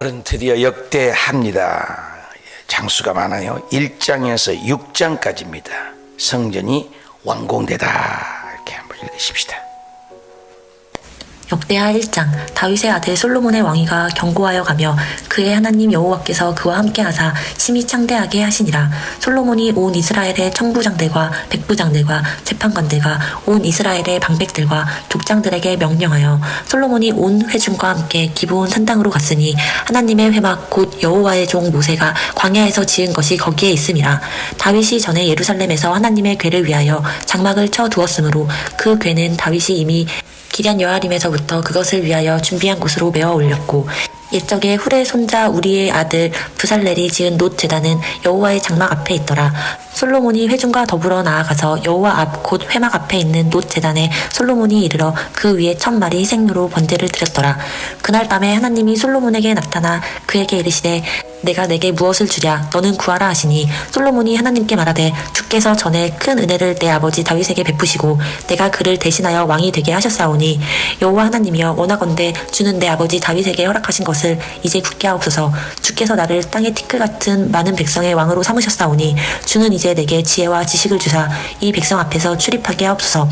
오늘은 드디어 역대합니다. 장수가 많아요. 1장에서 6장까지입니다. 성전이 완공되다. 이렇게 한번 읽으십시다. 역대하 1장. 다윗의 아들 솔로몬의 왕위가 견고하여 가며 그의 하나님 여호와께서 그와 함께하사 심히 창대하게 하시니라. 솔로몬이 온 이스라엘의 천부장들과 백부장들과 재판관들과 온 이스라엘의 방백들과 족장들에게 명령하여 솔로몬이 온 회중과 함께 기브온 산당으로 갔으니 하나님의 회막 곧 여호와의 종 모세가 광야에서 지은 것이 거기에 있음이라. 다윗이 전에 예루살렘에서 하나님의 궤를 위하여 장막을 쳐 두었으므로 그 궤는 다윗이 이미 기럇 여아림에서부터 그것을 위하여 준비한 곳으로 메어 올렸고, 옛적에 훌의 손자 우리의 아들 부살렐이 지은 놋 제단은 여호와의 장막 앞에 있더라. 솔로몬이 회중과 더불어 나아가서 여호와 앞 곧 회막 앞에 있는 놋 제단에 솔로몬이 이르러 그 위에 1000마리 희생료로 번제를 드렸더라. 그날 밤에 하나님이 솔로몬에게 나타나 그에게 이르시되 내가 내게 무엇을 주랴 너는 구하라 하시니, 솔로몬이 하나님께 말하되 주께서 전에 큰 은혜를 내 아버지 다윗에게 베푸시고 내가 그를 대신하여 왕이 되게 하셨사오니 여호와 하나님이여 원하건대 주는 내 아버지 다윗에게 허락하신 것을 이제 굳게 하옵소서. 주께서 나를 땅의 티끌 같은 많은 백성의 왕으로 삼으셨사오니 주는 이제 내게 지혜와 지식을 주사 이 백성 앞에서 출입하게 하옵소서.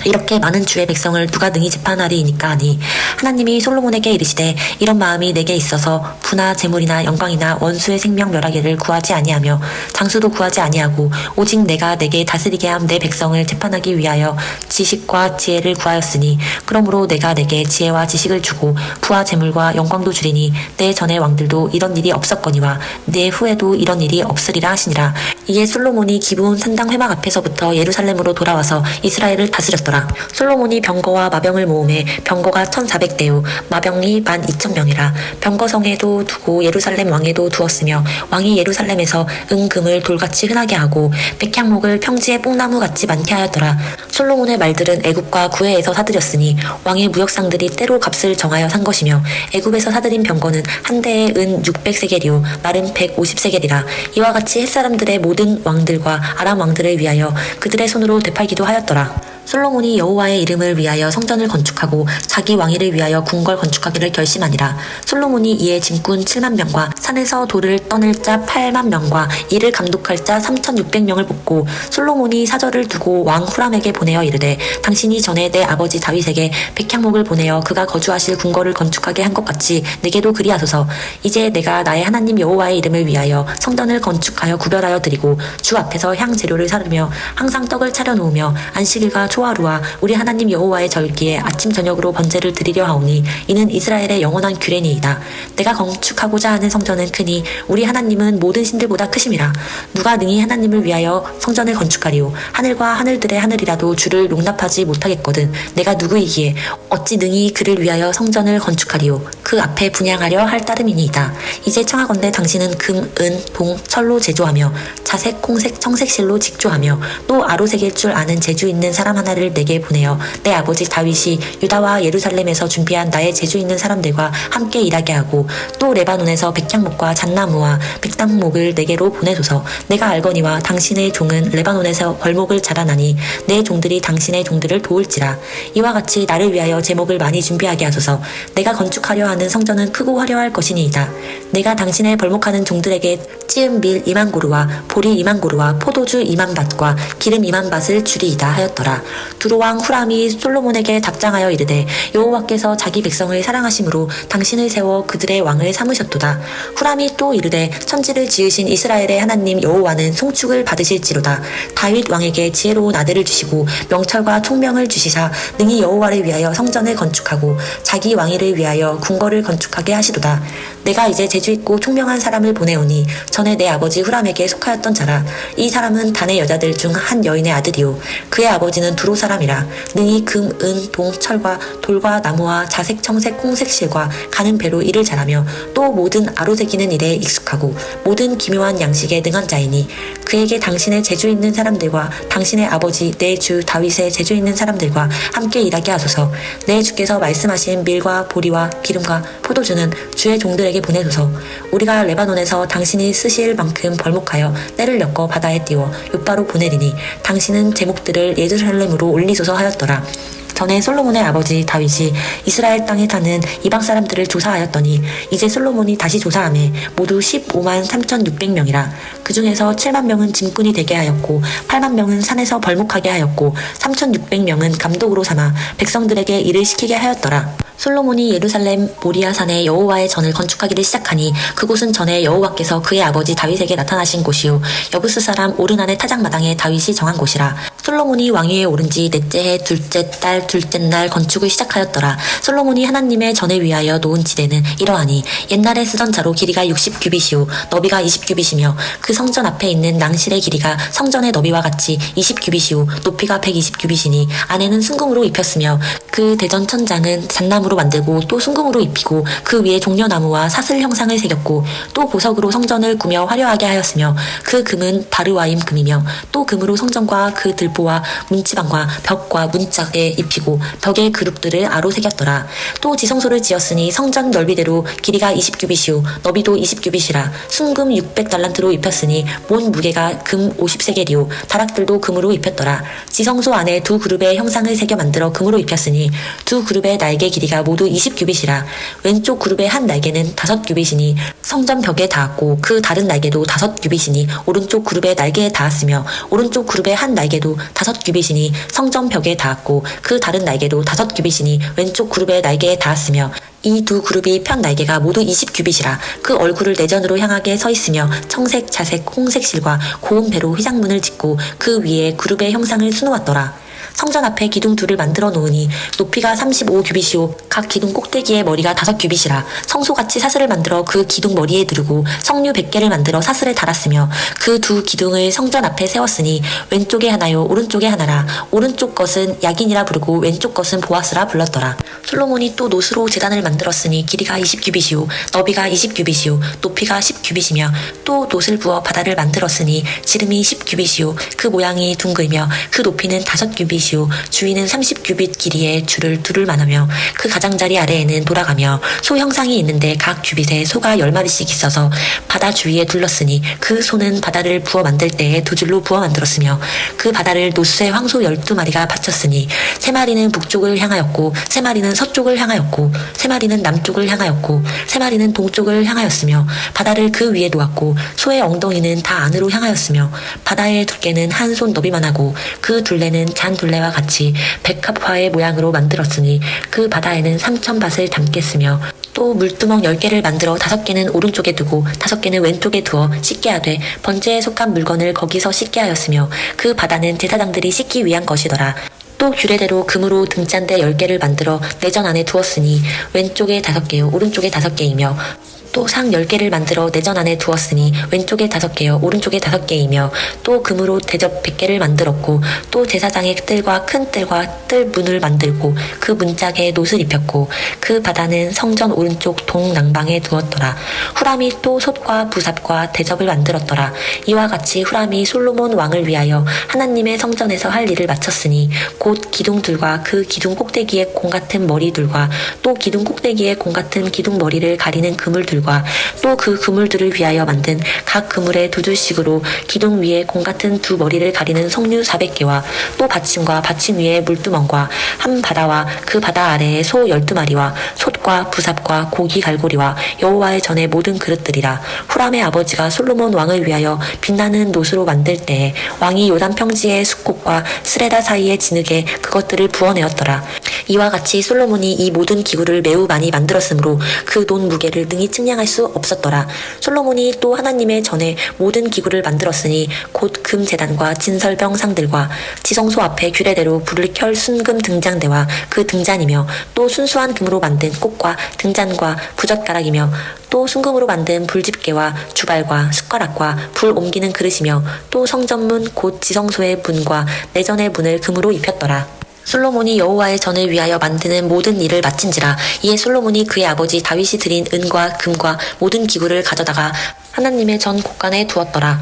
이렇게 많은 주의 백성을 누가 능히 재판하리이니까 하니, 하나님이 솔로몬에게 이르시되 이런 마음이 내게 있어서 부나 재물이나 영광이나 원수의 생명 멸하기를 구하지 아니하며 장수도 구하지 아니하고 오직 내가 내게 다스리게 함 내 백성을 재판하기 위하여 지식과 지혜를 구하였으니, 그러므로 내가 내게 지혜와 지식을 주고 부와 재물과 영광도 주리니 내 전의 왕들도 이런 일이 없었거니와 내 후에도 이런 일이 없으리라 하시니라. 이에 솔로몬이 기브온 산당 회막 앞에서부터 예루살렘으로 돌아와서 이스라엘을 다스렸더라. 솔로몬이 병거와 마병을 모으매 병거가 1400대요 마병이 12000명이라. 병거성에도 두고 예루살렘 왕에도 두었으며 왕이 예루살렘에서 은금을 돌같이 흔하게 하고 백향목을 평지의 뽕나무같이 많게 하였더라. 솔로몬의 말들은 애굽과 구해에서 사들였으니 왕의 무역상들이 때로 값을 정하여 산 것이며, 애굽에서 사들인 병거는 한 대에 은 600세겔이요 말은 150세겔이라. 이와 같이 햇사람들의 모든 왕들과 아람 왕들을 위하여 그들의 손으로 되팔기도 하였더라. 솔로몬이 여호와의 이름을 위하여 성전을 건축하고 자기 왕위를 위하여 궁궐 건축하기를 결심하니라. 솔로몬이 이에 짐꾼 7만명과 산에서 돌을 떠낼 자 8만명과 이를 감독할 자 3600명을 뽑고 솔로몬이 사절을 두고 왕 후람에게 보내어 이르되 당신이 전에 내 아버지 다윗에게 백향목을 보내어 그가 거주하실 궁궐을 건축하게 한 것 같이 내게도 그리하소서. 이제 내가 나의 하나님 여호와의 이름을 위하여 성전을 건축하여 구별하여 드리고 주 앞에서 향 재료를 사르며 항상 떡을 차려 놓으며 안식일과 초하루와 우리 하나님 여호와의 절기에 아침 저녁으로 번제를 드리려 하오니 이는 이스라엘의 영원한 규례니이다. 내가 건축하고자 하는 성전은 크니 우리 하나님은 모든 신들보다 크심이라. 누가 능히 하나님을 위하여 성전을 건축하리요. 하늘과 하늘들의 하늘이라도 주를 용납하지 못하겠거든. 내가 누구이기에 어찌 능히 그를 위하여 성전을 건축하리요. 그 앞에 분향하려 할 따름이니이다. 이제 청하건대 당신은 금, 은, 동, 철로 제조하며 자색, 홍색, 청색실로 직조하며 또 아로색일 줄 아는 재주 있는 사람 하나를 내게 보내어 내 아버지 다윗이 유다와 예루살렘에서 준비한 나의 재주 있는 사람들과 함께 일하게 하고 또 레바논에서 백향목과 잣나무와 백당목을 내게로 보내소서. 내가 알거니와 당신의 종은 레바논에서 벌목을 자라나니 내 종들이 당신의 종들을 도울지라. 이와 같이 나를 위하여 제목을 많이 준비하게 하소서. 내가 건축하려 하는 성전은 크고 화려할 것이니이다. 내가 당신의 벌목하는 종들에게 찌은 밀 2만 고루와 보리 2만 고루와 포도주 2만 밭과 기름 2만 밭을 주리이다 하였더라. 두로왕 후람이 솔로몬에게 답장하여 이르되 여호와께서 자기 백성을 사랑하심으로 당신을 세워 그들의 왕을 삼으셨도다. 후람이 또 이르되 천지를 지으신 이스라엘의 하나님 여호와는 송축을 받으실지로다. 다윗 왕에게 지혜로운 아들을 주시고 명철과 총명을 주시사 능히 여호와를 위하여 성전을 건축하고 자기 왕위를 위하여 궁궐을 건축하게 하시도다. 내가 이제 재주있고 총명한 사람을 보내오니 전에 내 아버지 후람에게 속하였던 자라. 이 사람은 단의 여자들 중 한 여인의 아들이요 그의 아버지는 두로 사람이라. 능히 금, 은, 동, 철과 돌과 나무와 자색, 청색, 홍색실과 가는 배로 일을 잘하며 또 모든 아로새기는 일에 익숙하고 모든 기묘한 양식에 능한 자이니 그에게 당신의 재주 있는 사람들과 당신의 아버지 내 주 다윗의 재주 있는 사람들과 함께 일하게 하소서. 내 주께서 말씀하신 밀과 보리와 기름과 포도주는 주의 종들에게 보내소서. 우리가 레바논에서 당신이 쓰실 만큼 벌목하여 때를 엮어 바다에 띄워 욥바로 보내리니 당신은 제목들을 예루살렘으로 올리소서 하였더라. 전에 솔로몬의 아버지 다윗이 이스라엘 땅에 사는 이방 사람들을 조사하였더니 이제 솔로몬이 다시 조사하매 모두 15만 3,600명이라. 그 중에서 7만 명은 짐꾼이 되게 하였고 8만 명은 산에서 벌목하게 하였고 3,600명은 감독으로 삼아 백성들에게 일을 시키게 하였더라. 솔로몬이 예루살렘 모리아산에 여호와의 전을 건축하기를 시작하니 그곳은 전에 여호와께서 그의 아버지 다윗에게 나타나신 곳이요 여부스 사람 오르난의 타작마당에 다윗이 정한 곳이라. 솔로몬이 왕위에 오른 지 넷째 해 둘째 달 둘째 날 건축을 시작하였더라. 솔로몬이 하나님의 전을 위하여 놓은 지대는 이러하니 옛날에 쓰던 자로 길이가 60규빗이요 너비가 20규빗이며 그 성전 앞에 있는 낭실의 길이가 성전의 너비와 같이 20규빗이요 높이가 120규빗이니 안에는 순금으로 입혔으며 그 대전 천장은 잣나무로 만들고 또 순금으로 입히고 그 위에 종려나무와 사슬 형상을 새겼고 또 보석으로 성전을 꾸며 화려하게 하였으며 그 금은 바르와임 금이며 또 금으로 성전과 그 들보와 문지방과 벽과 문짝에 입히고 벽에 그룹들을 아로 새겼더라. 또 지성소를 지었으니 성전 넓이대로 길이가 20규빗이요 너비도 20규빗이라. 순금 600달란트로 입혔으니 몬 무게가 금 50세겔이요 다락들도 금으로 입혔더라. 지성소 안에 두 그룹의 형상을 새겨 만들어 금으로 입혔으니 두 그룹의 날개 길이가 모두 20규빗이라. 왼쪽 그룹의 한 날개는 5규빗이니 성전 벽에 닿았고 그 다른 날개도 5규빗이니 오른쪽 그룹의 날개에 닿았으며 오른쪽 그룹의 한 날개도 5규빗이니 성전 벽에 닿았고 그 다른 날개도 5규빗이니 왼쪽 그룹의 날개에 닿았으며 이 두 그룹이 편 날개가 모두 20규빗이라. 그 얼굴을 내전으로 향하게 서 있으며 청색, 자색, 홍색 실과 고운 배로 휘장문을 짓고 그 위에 그룹의 형상을 수놓았더라. 성전 앞에 기둥 둘을 만들어 놓으니 높이가 35규빗이요 각 기둥 꼭대기에 머리가 5규빗이라. 성소같이 사슬을 만들어 그 기둥 머리에 두르고 석류 100개를 만들어 사슬에 달았으며 그 두 기둥을 성전 앞에 세웠으니 왼쪽에 하나요 오른쪽에 하나라. 오른쪽 것은 야긴이라 부르고 왼쪽 것은 보아스라 불렀더라. 솔로몬이 또 노스로 제단을 만들었으니 길이가 20규빗이요 너비가 20규빗이요 높이가 10규빗이며 또 노스를 부어 바다를 만들었으니 지름이 10규빗이요 그 모양이 둥글며 그 높이는 5규빗이요 주위는 30규빗 길이의 줄을 두를 만하며 그 가장자리 아래에는 돌아가며 소 형상이 있는데 각 규빗에 소가 10마리씩 있어서 바다 주위에 둘렀으니 그 소는 바다를 부어 만들 때에 두 줄로 부어 만들었으며 그 바다를 노스에 황소 12마리가 바쳤으니 3마리는 북쪽을 향하였고 3마리는 서쪽을 향하였고 3마리는 남쪽을 향하였고 3마리는 동쪽을 향하였으며 바다를 그 위에 놓았고 소의 엉덩이는 다 안으로 향하였으며 바다의 두께는 한 손 너비만 하고 그 둘레는 잔 둘레와 같이 백합화의 모양으로 만들었으니 그 바다에는 3,000밭을 담겠으며 또 물두멍 10개를 만들어 5개는 오른쪽에 두고 5개는 왼쪽에 두어 씻게 하되 번제에 속한 물건을 거기서 씻게 하였으며 그 바다는 제사장들이 씻기 위한 것이더라. 또 규례대로 금으로 등잔대 10개를 만들어 내전 안에 두었으니 왼쪽에 5개요 오른쪽에 5개이며 또 상 10개를 만들어 내전 안에 두었으니 왼쪽에 5개요 오른쪽에 5개이며 또 금으로 대접 100개를 만들었고 또 제사장의 뜰과 큰 뜰과 뜰 문을 만들고 그 문짝에 놋을 입혔고 그 바다는 성전 오른쪽 동남방에 두었더라. 후람이 또 솥과 부삽과 대접을 만들었더라. 이와 같이 후람이 솔로몬 왕을 위하여 하나님의 성전에서 할 일을 마쳤으니 곧 기둥들과 그 기둥 꼭대기에 공 같은 머리들과 또 기둥 꼭대기에 공 같은 기둥 머리를 가리는 그물들과 또 그 그물들을 위하여 만든 각 그물의 두 줄씩으로 기둥 위에 공 같은 두 머리를 가리는 석류 400개와 또 받침과 받침 위에 물두멍과 한 바다와 그 바다 아래에 소 12마리와 솥과 부삽과 고기 갈고리와 여호와의 전의 모든 그릇들이라. 후람의 아버지가 솔로몬 왕을 위하여 빛나는 놋으로 만들 때에 왕이 요단 평지의 숫곡과 스레다 사이의 진흙에 그것들을 부어내었더라. 이와 같이 솔로몬이 이 모든 기구를 매우 많이 만들었으므로 그 돈 무게를 능히 측량할 수 없었더라. 솔로몬이 또 하나님의 전에 모든 기구를 만들었으니 곧 금제단과 진설병 상들과 지성소 앞에 규례대로 불을 켤 순금 등잔대와 그 등잔이며 또 순수한 금으로 만든 꽃과 등잔과 부젓가락이며 또 순금으로 만든 불집게와 주발과 숟가락과 불 옮기는 그릇이며 또 성전문 곧 지성소의 문과 내전의 문을 금으로 입혔더라. 솔로몬이 여호와의 전을 위하여 만드는 모든 일을 마친지라. 이에 솔로몬이 그의 아버지 다윗이 드린 은과 금과 모든 기구를 가져다가 하나님의 전 곳간에 두었더라.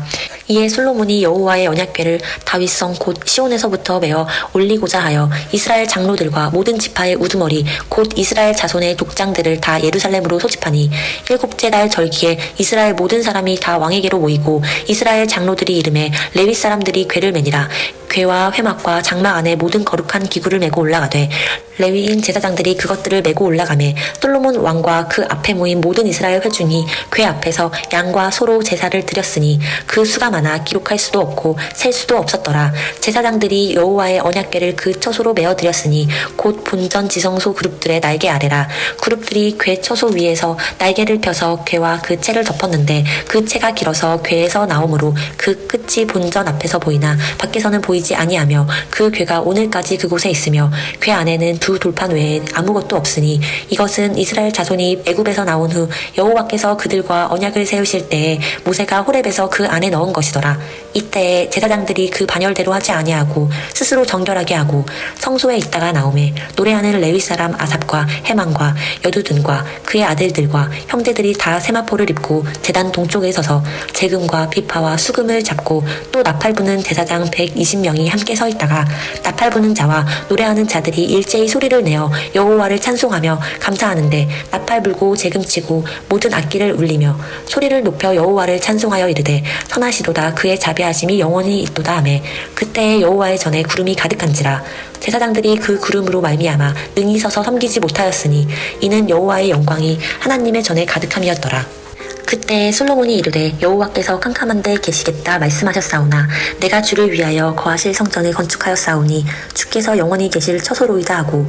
이에 솔로몬이 여호와의 언약궤를 다윗성 곧 시온에서부터 메어 올리고자 하여 이스라엘 장로들과 모든 지파의 우두머리 곧 이스라엘 자손의 족장들을 다 예루살렘으로 소집하니 일곱째 달 절기에 이스라엘 모든 사람이 다 왕에게로 모이고 이스라엘 장로들이 이름에 레위 사람들이 궤를 매니라. 궤와 회막과 장막 안에 모든 거룩한 기구를 메고 올라가되 레위인 제사장들이 그것들을 메고 올라가매 솔로몬 왕과 그 앞에 모인 모든 이스라엘 회중이 궤 앞에서 양과 소로 제사를 드렸으니 그 수가 많아 기록할 수도 없고 셀 수도 없었더라. 제사장들이 여호와의 언약궤를 그 처소로 메어 드렸으니 곧 본전 지성소 그룹들의 날개 아래라. 그룹들이 궤 처소 위에서 날개를 펴서 궤와 그 채를 덮었는데 그 채가 길어서 궤에서 나오므로 그 끝이 본전 앞에서 보이나 밖에서는 보이지 아니하며 그 궤가 오늘까지 그곳에 있으며 궤 안에는 두 돌판 외에 아무것도 없으니 이것은 이스라엘 자손이 애굽에서 나온 후 여호와께서 그들과 언약을 세우실 때에 모세가 호렙에서 그 안에 넣은 것이더라. 이때에 제사장들이 그 반열대로 하지 아니하고 스스로 정결하게 하고 성소에 있다가 나오매 노래하는 레위 사람 아삽과 해만과 여두둔과 그의 아들들과 형제들이 다 세마포를 입고 제단 동쪽에 서서 재금과 비파와 수금을 잡고 또 나팔 부는 제사장 120명이 함께 서 있다가 나팔 부는 자와 노래하는 자들이 일제히 소리를 내어 여호와를 찬송하며 감사하는데 나팔 불고 재금치고 모든 악기를 울리며 소리를 높여 여호와를 찬송하여 이르되 선하시도다 그의 자비하심이 영원히 있도다 하매 그때에 여호와의 전에 구름이 가득한지라. 제사장들이 그 구름으로 말미암아 능히 서서 섬기지 못하였으니 이는 여호와의 영광이 하나님의 전에 가득함이었더라. 그때 솔로몬이 이르되 여호와께서 캄캄한데 계시겠다 말씀하셨사오나 내가 주를 위하여 거하실 성전을 건축하였사오니 주께서 영원히 계실 처소로이다 하고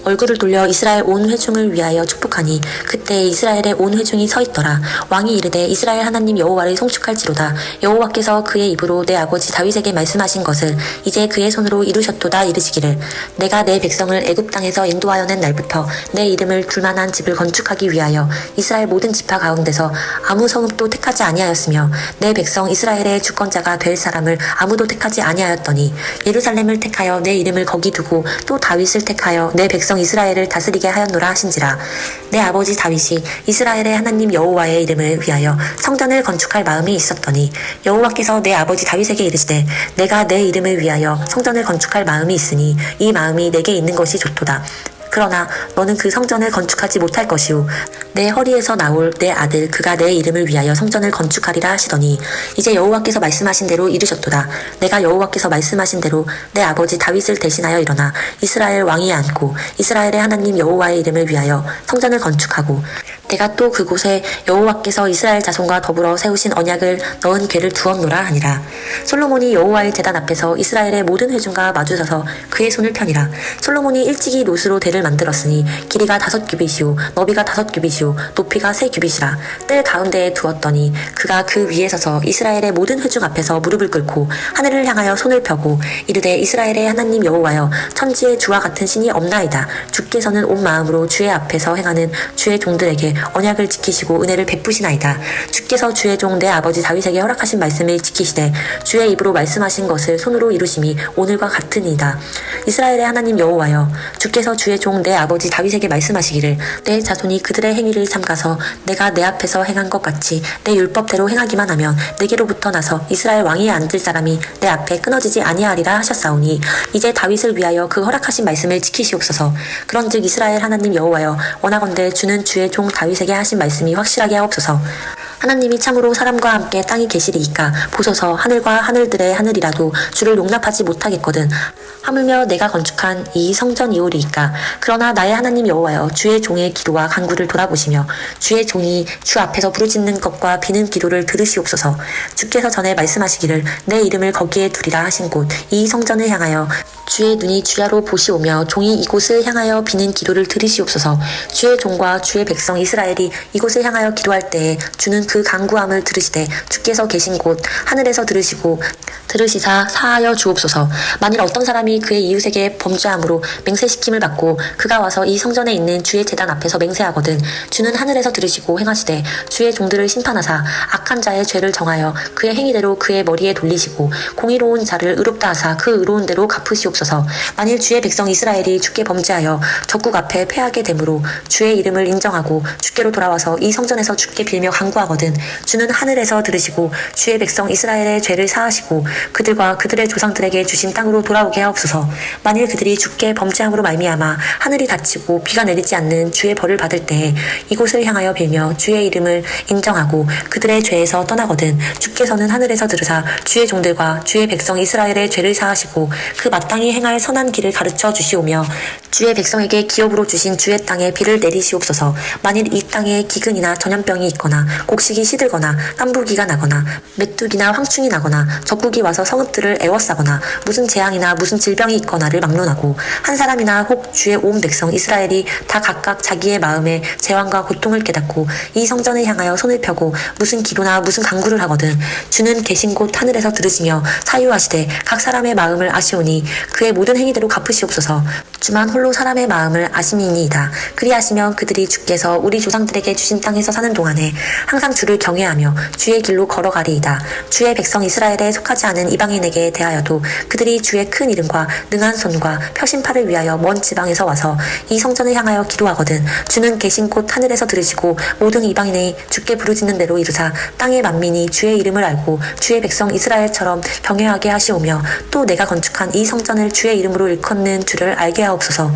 얼굴을 돌려 이스라엘 온 회중을 위하여 축복하니 그때 이스라엘의 온 회중이 서 있더라. 왕이 이르되 이스라엘 하나님 여호와를 송축할지로다. 여호와께서 그의 입으로 내 아버지 다윗에게 말씀하신 것을 이제 그의 손으로 이루셨도다 이르시기를 내가 내 백성을 애굽 땅에서 인도하여 낸 날부터 내 이름을 둘만한 집을 건축하기 위하여 이스라엘 모든 지파 가운데서 아무 성읍도 택하지 아니하였으며 내 백성 이스라엘의 주권자가 될 사람을 아무도 택하지 아니하였더니 예루살렘을 택하여 내 이름을 거기 두고 또 다윗을 택하여 내 백성 이스라엘을 다스리게 하였노라 하신지라. 내 아버지 다윗이 이스라엘의 하나님 여호와의 이름을 위하여 성전을 건축할 마음이 있었더니 여호와께서 내 아버지 다윗에게 이르시되 내가 내 이름을 위하여 성전을 건축할 마음이 있으니 이 마음이 내게 있는 것이 좋도다. 그러나 너는 그 성전을 건축하지 못할 것이오 내 허리에서 나올 내 아들 그가 내 이름을 위하여 성전을 건축하리라 하시더니 이제 여호와께서 말씀하신 대로 이르셨도다. 내가 여호와께서 말씀하신 대로 내 아버지 다윗을 대신하여 일어나 이스라엘 왕위에 앉고 이스라엘의 하나님 여호와의 이름을 위하여 성전을 건축하고 내가 또 그곳에 여호와께서 이스라엘 자손과 더불어 세우신 언약을 넣은 궤를 두었노라 하니라. 솔로몬이 여호와의 제단 앞에서 이스라엘의 모든 회중과 마주서서 그의 손을 펴니라. 솔로몬이 일찍이 노스로 대를 만들었으니 길이가 5규빗이요 너비가 5규빗이요 높이가 3규빗이라. 뜰 가운데에 두었더니 그가 그 위에 서서 이스라엘의 모든 회중 앞에서 무릎을 꿇고 하늘을 향하여 손을 펴고 이르되 이스라엘의 하나님 여호와여 천지에 주와 같은 신이 없나이다. 주께서는 온 마음으로 주의 앞에서 행하는 주의 종들에게 언약을 지키시고 은혜를 베푸시나이다. 주께서 주의 종 내 아버지 다윗에게 허락하신 말씀을 지키시되 주의 입으로 말씀하신 것을 손으로 이루심이 오늘과 같으니이다. 이스라엘의 하나님 여호와여 주께서 주의 종 내 아버지 다윗에게 말씀하시기를 내 자손이 그들의 행위를 삼가서 내가 내 앞에서 행한 것 같이 내 율법대로 행하기만 하면 내게로부터 나서 이스라엘 왕위에 앉을 사람이 내 앞에 끊어지지 아니하리라 하셨사오니 이제 다윗을 위하여 그 허락하신 말씀을 지키시옵소서. 그런즉 이스라엘 하나님 여호와여 원하건대 주는 주의 종 다윗에게 하신 말씀이 확실하게 하옵소서. 하나님이 참으로 사람과 함께 땅이 계시리이까 보소서 하늘과 하늘들의 하늘이라도 주를 용납하지 못하겠거든. 하물며 내가 건축한 이 성전이오리이까. 그러나 나의 하나님 여호와여 주의 종의 기도와 간구를 돌아보시며 주의 종이 주 앞에서 부르짖는 것과 비는 기도를 들으시옵소서. 주께서 전에 말씀하시기를 내 이름을 거기에 두리라 하신 곳 이 성전을 향하여 주의 눈이 주야로 보시오며 종이 이곳을 향하여 비는 기도를 들으시옵소서. 주의 종과 주의 백성 이스라엘이 이곳을 향하여 기도할 때에 주는 그 간구함을 들으시되 주께서 계신 곳 하늘에서 들으시사 사하여 주옵소서. 만일 어떤 사람이 그의 이웃에게 범죄함으로 맹세시킴을 받고 그가 와서 이 성전에 있는 주의 제단 앞에서 맹세하거든 주는 하늘에서 들으시고 행하시되 주의 종들을 심판하사 악한 자의 죄를 정하여 그의 행위대로 그의 머리에 돌리시고 공의로운 자를 의롭다 하사 그 의로운 대로 갚으시옵소서. 하옵소서. 만일 주의 백성 이스라엘이 주께 범죄하여 적국 앞에 패하게 되므로 주의 이름을 인정하고 주께로 돌아와서 이 성전에서 주께 빌며 간구하거든 주는 하늘에서 들으시고 주의 백성 이스라엘의 죄를 사하시고 그들과 그들의 조상들에게 주신 땅으로 돌아오게 하옵소서. 만일 그들이 주께 범죄함으로 말미암아 하늘이 닫히고 비가 내리지 않는 주의 벌을 받을 때에 이곳을 향하여 빌며 주의 이름을 인정하고 그들의 죄에서 떠나거든 주께서는 하늘에서 들으사 주의 종들과 주의 백성 이스라엘의 죄를 사하시고 그 마땅히 행할 선한 길을 가르쳐 주시오며 주의 백성에게 기업으로 주신 주의 땅에 비를 내리시옵소서. 만일 이 땅에 기근이나 전염병이 있거나 곡식이 시들거나 깐부기가 나거나 메뚜기나 황충이 나거나 적국이 와서 성읍들을 애워싸거나 무슨 재앙이나 무슨 질병이 있거나를 막론하고 한 사람이나 혹 주의 온 백성 이스라엘이 다 각각 자기의 마음에 재앙과 고통을 깨닫고 이 성전을 향하여 손을 펴고 무슨 기도나 무슨 간구를 하거든 주는 계신 곳 하늘에서 들으시며 사유하시되 각 사람의 마음을 아시오니 그의 모든 행위대로 갚으시옵소서. 주만 홀로 사람의 마음을 아심이니이다. 그리하시면 그들이 주께서 우리 조상들에게 주신 땅에서 사는 동안에 항상 주를 경외하며 주의 길로 걸어가리이다. 주의 백성 이스라엘에 속하지 않은 이방인에게 대하여도 그들이 주의 큰 이름과 능한 손과 펴신 팔을 위하여 먼 지방에서 와서 이 성전을 향하여 기도하거든 주는 계신 곳 하늘에서 들으시고 모든 이방인이 주께 부르짖는 대로 이루사 땅의 만민이 주의 이름을 알고 주의 백성 이스라엘처럼 경외하게 하시오며 또 내가 건축한 이 성전을 주의 이름으로 일컫는 주를 알게 하옵소서.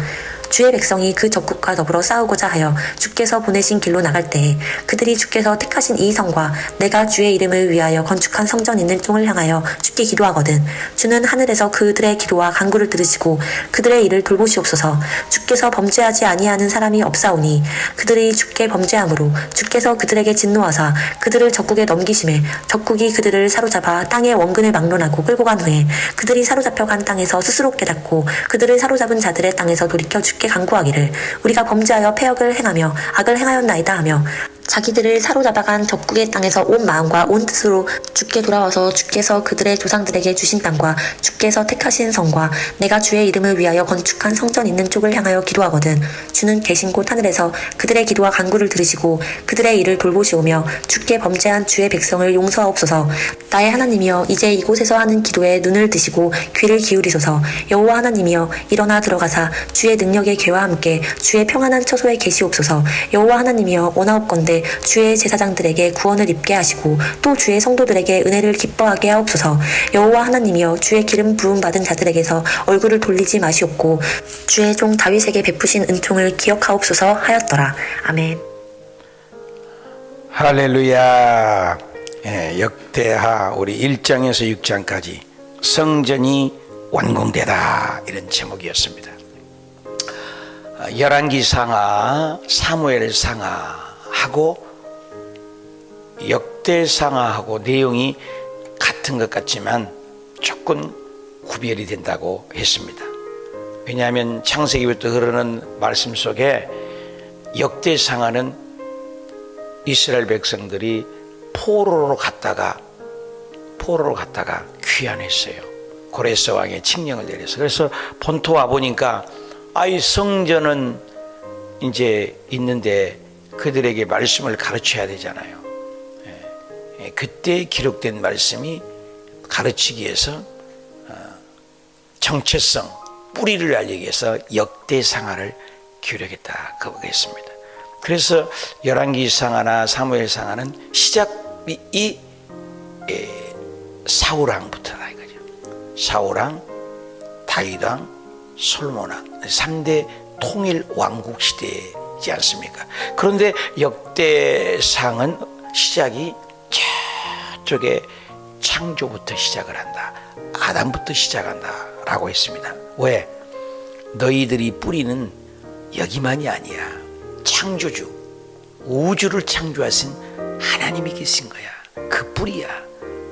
주의 백성이 그 적국과 더불어 싸우고자 하여 주께서 보내신 길로 나갈 때에 그들이 주께서 택하신 이 성과 내가 주의 이름을 위하여 건축한 성전 있는 쪽을 향하여 주께 기도하거든 주는 하늘에서 그들의 기도와 간구를 들으시고 그들의 일을 돌보시옵소서. 주께서 범죄하지 아니하는 사람이 없사오니 그들이 주께 범죄함으로 주께서 그들에게 진노하사 그들을 적국에 넘기심에 적국이 그들을 사로잡아 땅의 원근을 막론하고 끌고 간 후에 그들이 사로잡혀 간 땅에서 스스로 깨닫고 그들을 사로잡은 자들의 땅에서 돌이켜 주께 간구하기를 우리가 범죄하여 패역을 행하며 악을 행하였나이다 하며 자기들을 사로잡아간 적국의 땅에서 온 마음과 온 뜻으로 주께 돌아와서 주께서 그들의 조상들에게 주신 땅과 주께서 택하신 성과 내가 주의 이름을 위하여 건축한 성전 있는 쪽을 향하여 기도하거든 주는 계신 곳 하늘에서 그들의 기도와 간구를 들으시고 그들의 일을 돌보시오며 주께 범죄한 주의 백성을 용서하옵소서. 나의 하나님이여 이제 이곳에서 하는 기도에 눈을 드시고 귀를 기울이소서. 여호와 하나님이여 일어나 들어가사 주의 능력의 괴와 함께 주의 평안한 처소에 계시옵소서. 여호와 하나님이여 원하옵건대 주의 제사장들에게 구원을 입게 하시고 또 주의 성도들에게 은혜를 기뻐하게 하옵소서. 여호와 하나님이여 주의 기름 부음 받은 자들에게서 얼굴을 돌리지 마시옵고 주의 종 다윗에게 베푸신 은총을 기억하옵소서 하였더라. 아멘. 할렐루야. 역대하 우리 1장에서 6장까지 성전이 완공되다 이런 제목이었습니다. 열왕기상하, 사무엘상하하고 역대상하하고 내용이 같은 것 같지만 조금 구별이 된다고 했습니다. 왜냐하면 창세기부터 흐르는 말씀 속에 역대상하는 이스라엘 백성들이 포로로 갔다가 귀환했어요. 고레스 왕의 칙령을 내려서. 그래서 본토 와 보니까 이 성전은 이제 있는데 그들에게 말씀을 가르쳐야 되잖아요. 그때 기록된 말씀이 가르치기 위해서 정체성, 뿌리를 알리기 위해서 역대상하를 기록했다 그거겠습니다. 그래서 열왕기상하나 사무엘상하는 시작이 사울왕부터다 이거죠. 사울왕, 다윗왕, 솔로몬왕 3대 통일 왕국 시대이지 않습니까? 그런데 역대상은 시작이 저쪽에 창조부터 시작을 한다. 아담부터 시작한다 라고 했습니다. 왜? 너희들이 뿌리는 여기만이 아니야. 창조주, 우주를 창조하신 하나님이 계신 거야. 그 뿌리야.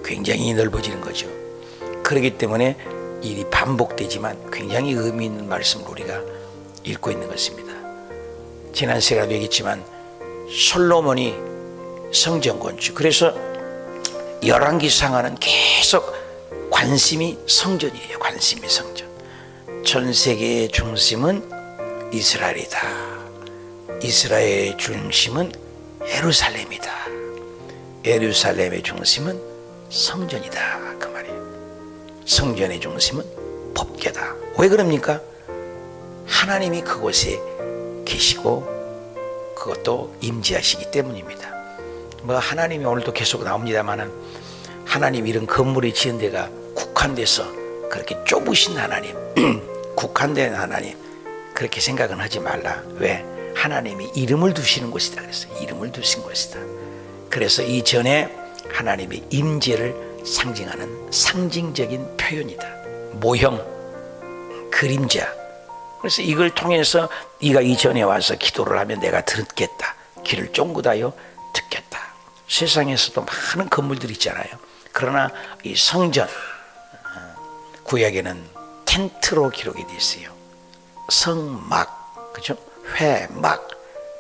굉장히 넓어지는 거죠. 그렇기 때문에 일이 반복되지만 굉장히 의미 있는 말씀을 우리가 읽고 있는 것입니다. 지난 시간에도 얘기했지만 솔로몬이 성전 건축, 그래서 열왕기상하는 계속 관심이 성전이에요. 관심이 성전. 전 세계의 중심은 이스라엘이다. 이스라엘의 중심은 예루살렘이다. 예루살렘의 중심은 성전이다 그 말이에요. 성전의 중심은 법궤다. 왜 그럽니까? 하나님이 그곳에 계시고 그것도 임재하시기 때문입니다. 뭐 하나님이 오늘도 계속 나옵니다마는 하나님 이런 건물이 지은 데가 국한돼서 그렇게 좁으신 하나님, 국한된 하나님 그렇게 생각은 하지 말라. 왜? 하나님이 이름을 두시는 곳이다. 그래서 이름을 두신 곳이다. 그래서 이전에 하나님의 임재를 상징하는 상징적인 표현이다. 모형, 그림자. 그래서 이걸 통해서 네가 이전에 와서 기도를 하면 내가 듣겠다. 귀를 쫑긋하여 듣겠다. 세상에서도 많은 건물들이 있잖아요. 그러나 이 성전, 구약에는 텐트로 기록이 되어 있어요. 성막, 그죠? 회막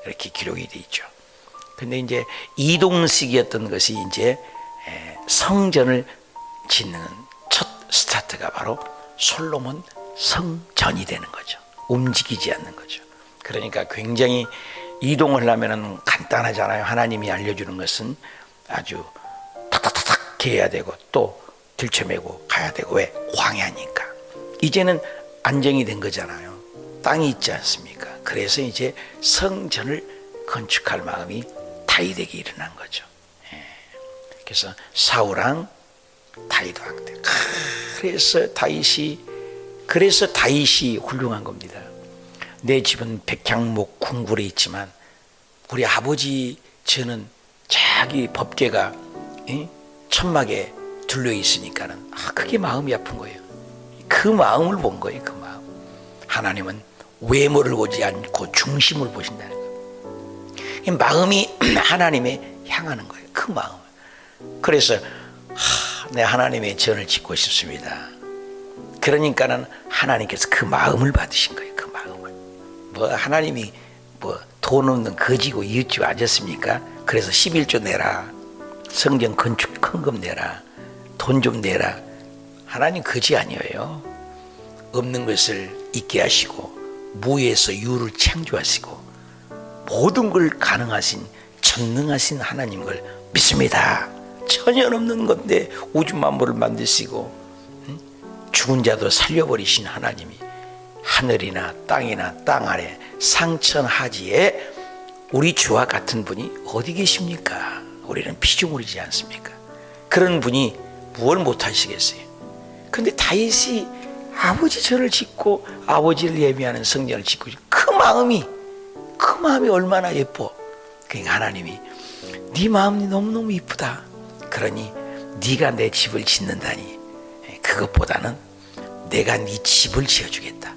이렇게 기록이 되어 있죠. 근데 이제 이동식이었던 것이 이제 성전을 짓는 첫 스타트가 바로 솔로몬 성전이 되는 거죠. 움직이지 않는 거죠. 그러니까 굉장히 이동을 하면은 간단하잖아요. 하나님이 알려주는 것은 아주 탁탁탁탁 해야 되고 또 들쳐매고 가야 되고. 왜? 광야니까. 이제는 안정이 된 거잖아요. 땅이 있지 않습니까? 그래서 이제 성전을 건축할 마음이 다윗에게 일어난 거죠. 그래서 사울왕, 다윗 왕 때. 그래서 다윗이 훌륭한 겁니다. 내 집은 백향목 궁굴에 있지만 우리 아버지 저는 자기 법궤가 천막에 둘러 있으니까는 그게 마음이 아픈 거예요. 그 마음을 본 거예요. 그 마음. 하나님은 외모를 보지 않고 중심을 보신다는 거예요. 이 마음이 하나님에 향하는 거예요. 그 마음. 그래서 내 하나님의 전을 짓고 싶습니다. 그러니까는 하나님께서 그 마음을 받으신 거예요. 그 마음을. 뭐 하나님이 뭐 돈 없는 거지고 이웃집 아니었습니까? 그래서 11조 내라. 성전 건축 헌금 내라. 돈 좀 내라. 하나님 거지 아니에요. 없는 것을 있게 하시고 무에서 유를 창조하시고 모든 걸 가능하신 전능하신 하나님을 믿습니다. 전혀 없는 건데 우주 만물을 만드시고 죽은 자도 살려버리신 하나님이 하늘이나 땅이나 땅 아래 상천하지에 우리 주와 같은 분이 어디 계십니까? 우리는 피조물이지 않습니까? 그런 분이 무엇을 못하시겠어요? 근데 다윗이 아버지 전을 짓고 아버지를 예비하는 성전을 짓고 그 마음이 얼마나 예뻐. 그러니까 하나님이 네 마음이 너무너무 이쁘다. 그러니 네가 내 집을 짓는다니 그것보다는 내가 네 집을 지어주겠다.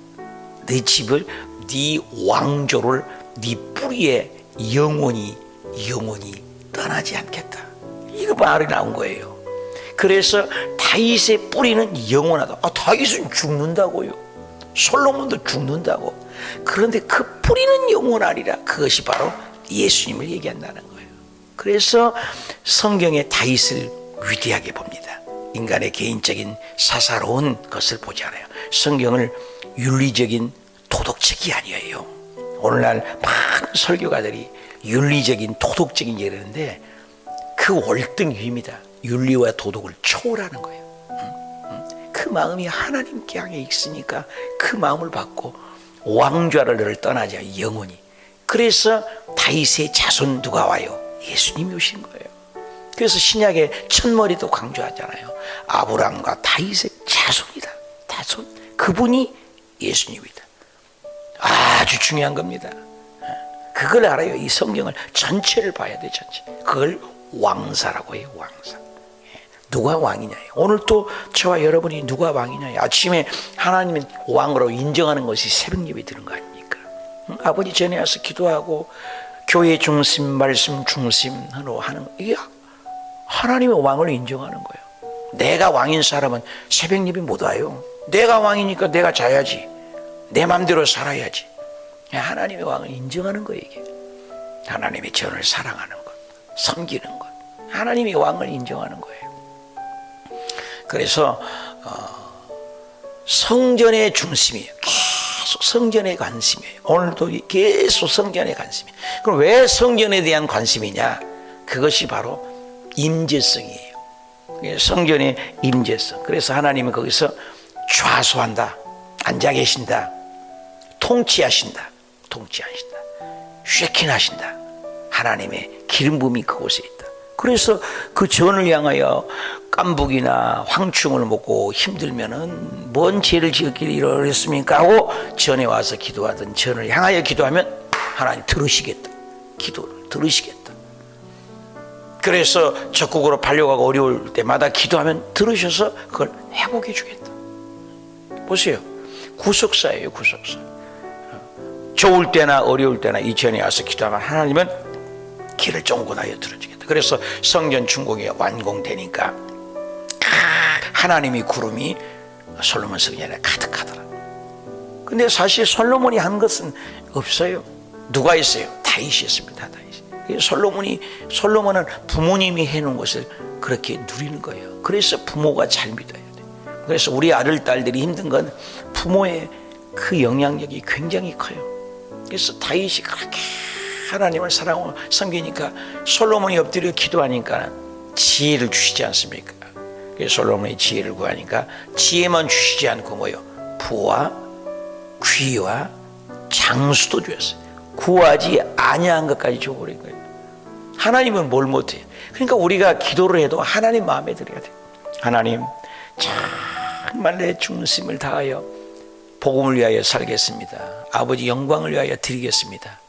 네 집을, 네 왕조를 네 뿌리에 영원히 떠나지 않겠다. 이거 말이 나온 거예요. 그래서 다윗의 뿌리는 영원하다. 다윗은 죽는다고요. 솔로몬도 죽는다고. 그런데 그 뿌리는 영원하리라. 그것이 바로 예수님을 얘기한다는 거예요. 그래서 성경에 다윗을 위대하게 봅니다. 인간의 개인적인 사사로운 것을 보지 않아요. 성경을 윤리적인 도덕책이 아니에요. 오늘날 많은 설교가들이 윤리적인 도덕적인 얘기를 하는데 그 월등위입니다. 윤리와 도덕을 초월하는 거예요. 그 마음이 하나님께 향해 있으니까 그 마음을 받고 왕좌를 너를 떠나지 않아 영원히. 그래서 다윗의 자손 누가 와요? 예수님이 오신 거예요. 그래서 신약의 첫머리도 강조하잖아요. 아브라함과 다윗의 자손이다. 자손. 그분이 예수님이다. 아주 중요한 겁니다. 그걸 알아요. 이 성경을 전체를 봐야 돼. 전체. 그걸 왕사라고 해요. 왕사. 누가 왕이냐. 오늘 또 저와 여러분이 누가 왕이냐. 아침에 하나님은 왕으로 인정하는 것이 새벽 예배 드는 거 아닙니까? 아버지 전에 와서 기도하고 교회 중심, 말씀 중심으로 하는 거. 이게 하나님의 왕을 인정하는 거예요. 내가 왕인 사람은 새벽 예배 못 와요. 내가 왕이니까 내가 자야지. 내 맘대로 살아야지. 하나님의 왕을 인정하는 거예요. 이게 하나님의 전을 사랑하는 것, 섬기는 것, 하나님의 왕을 인정하는 거예요. 그래서 성전의 중심이에요. 계속 성전에 관심이에요. 오늘도 계속 성전에 관심이에요. 그럼 왜 성전에 대한 관심이냐? 그것이 바로 임재성이에요. 성전의 임재성. 그래서 하나님은 거기서 좌수한다, 앉아 계신다, 통치하신다, 쉐킨하신다. 하나님의 기름 부음이 그곳에 있다. 그래서 그 전을 향하여 깐북이나 황충을 먹고 힘들면은 뭔 죄를 지었기를 이러했습니까 하고 전에 와서 기도하던 전을 향하여 기도하면 하나님 들으시겠다. 기도를 들으시겠다. 그래서 적국으로 발려가고 어려울 때마다 기도하면 들으셔서 그걸 회복해 주겠다. 보세요. 구속사예요, 구속사. 좋을 때나 어려울 때나 이 전에 와서 기도하면 하나님은 길을 쫑긋하여 들어주겠다. 그래서 성전 중공이 완공되니까 하나님이 구름이 솔로몬 성전에 가득하더라. 근데 사실 솔로몬이 한 것은 없어요. 누가 있어요? 다윗이 있습니다. 다윗이. 솔로몬은 부모님이 해놓은 것을 그렇게 누리는 거예요. 그래서 부모가 잘 믿어야 돼. 그래서 우리 아들 딸들이 힘든 건 부모의 그 영향력이 굉장히 커요. 그래서 다윗이 그렇게 하나님을 사랑하고 섬기니까 솔로몬이 엎드려 기도하니까 지혜를 주시지 않습니까? 그래서 솔로몬이 지혜를 구하니까 지혜만 주시지 않고 뭐요? 부와 귀와 장수도 주었어요. 구하지 아니한 것까지 줘버린 거예요. 하나님은 뭘 못해요? 그러니까 우리가 기도를 해도 하나님 마음에 들어야 돼요. 하나님, 정말 내 중심을 다하여 복음을 위하여 살겠습니다. 아버지 영광을 위하여 드리겠습니다.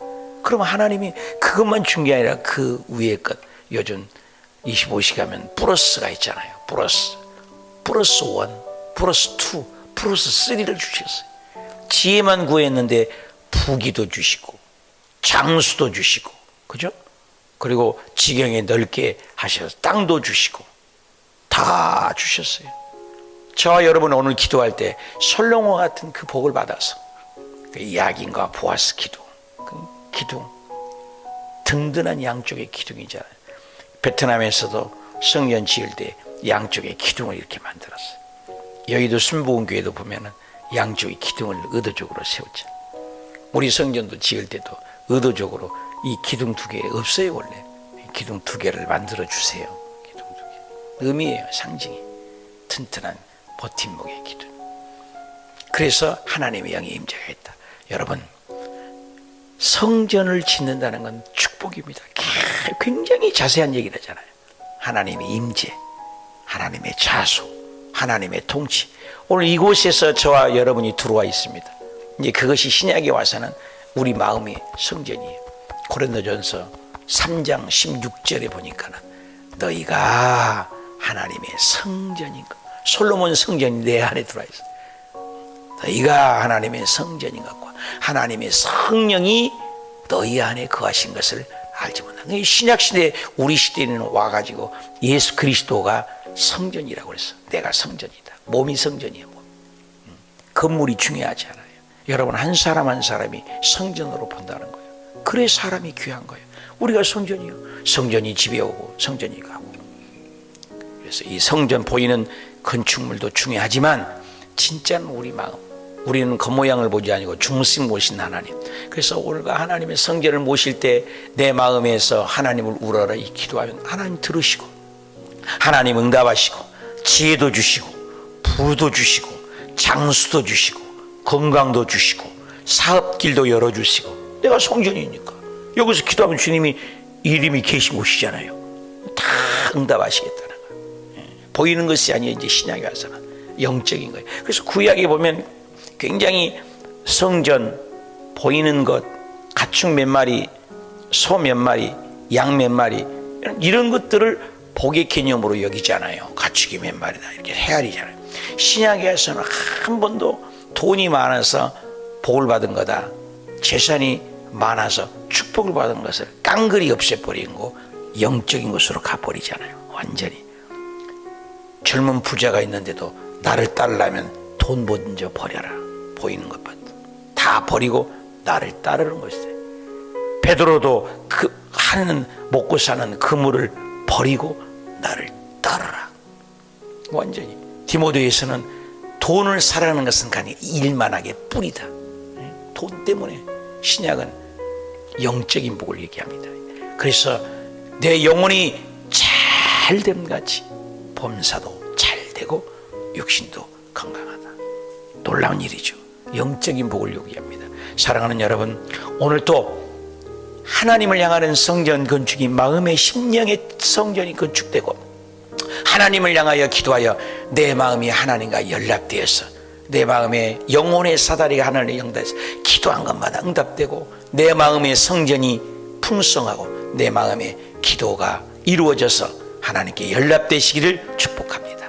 그럼 하나님이 그것만 준 게 아니라 그 위에 것, 요즘 25시 가면 플러스가 있잖아요. 플러스 1, 플러스 2, 플러스 3를 주셨어요. 지혜만 구했는데 부기도 주시고 장수도 주시고, 그죠? 그리고 지경에 넓게 하셔서 땅도 주시고 다 주셨어요. 저와 여러분 오늘 기도할 때 솔로몬 같은 그 복을 받아서 그 야긴과 보아스 기둥, 그 기둥, 든든한 양쪽의 기둥이잖아요. 베트남에서도 성전 지을 때 양쪽의 기둥을 이렇게 만들었어요. 여의도 순복음교회도 보면은 양쪽의 기둥을 의도적으로 세웠죠. 우리 성전도 지을 때도 의도적으로 이 기둥 2개 없어요. 원래 기둥 2개를 만들어 주세요. 기둥 2개 의미예요. 상징이 튼튼한 버팀목의 기둥. 그래서 하나님의 영이 임재가 있다. 여러분, 성전을 짓는다는 건 축복입니다. 굉장히 자세한 얘기를 하잖아요. 하나님의 임재, 하나님의 자수, 하나님의 통치. 오늘 이곳에서 저와 여러분이 들어와 있습니다. 이제 그것이 신약에 와서는 우리 마음이 성전이에요. 고린도전서 3장 16절에 보니까는 너희가 하나님의 성전인 것. 솔로몬 성전이 내 안에 들어와 있어. 너희가 하나님의 성전인 것과 하나님의 성령이 너희 안에 거하신 것을 알지 못한다. 신약시대에 우리 시대에는 와가지고 예수 그리스도가 성전이라고 그랬어. 내가 성전이다. 몸이 성전이야. 몸. 건물이 중요하지 않아요. 여러분, 한 사람 한 사람이 성전으로 본다는 거예요. 그래 사람이 귀한 거예요. 우리가 성전이요. 성전이 집에 오고 성전이 가고. 그래서 이 성전 보이는 건축물도 중요하지만 진짜는 우리 마음. 우리는 겉모양을 보지 아니고 중심 모신 하나님. 그래서 오늘과 하나님의 성전을 모실 때 내 마음에서 하나님을 우러러 이 기도하면 하나님 들으시고 하나님 응답하시고 지혜도 주시고 부도 주시고 장수도 주시고 건강도 주시고 사업길도 열어주시고. 내가 성전이니까 여기서 기도하면 주님이 이름이 계신 곳이잖아요. 다 응답하시겠다는 거예요. 보이는 것이 아니에요. 이제 신약에 와서는 영적인 거예요. 그래서 구약에 보면 굉장히 성전, 보이는 것, 가축 몇 마리, 소 몇 마리, 양 몇 마리, 이런 것들을 복의 개념으로 여기잖아요. 가축이 몇 마리다 이렇게 헤아리잖아요. 신약에 와서는 한 번도 돈이 많아서 복을 받은 거다, 재산이 많아서 축복을 받은 것을 깡그리 없애버린 거, 영적인 것으로 가버리잖아요. 완전히. 젊은 부자가 있는데도 나를 따르려면 돈 먼저 버려라. 보이는 것부터 다 버리고 나를 따르는 것이에요. 베드로도 그 하는 먹고 사는 그물을 버리고 나를 따르라. 완전히. 디모데에서는 돈을 사랑하는 것은 가니 일만하게 뿌리다. 돈 때문에. 신약은 영적인 복을 얘기합니다. 그래서 내 영혼이 잘됨 같이 범사도 잘 되고 육신도 건강하다. 놀라운 일이죠. 영적인 복을 요구합니다. 사랑하는 여러분, 오늘 또 하나님을 향하는 성전 건축이 마음의 심령의 성전이 건축되고 하나님을 향하여 기도하여 내 마음이 하나님과 연락되어서 내 마음의 영혼의 사다리가 하나님의 영달에서 기도한 것마다 응답되고 내 마음의 성전이 풍성하고 내 마음의 기도가 이루어져서 하나님께 연락되시기를 축복합니다.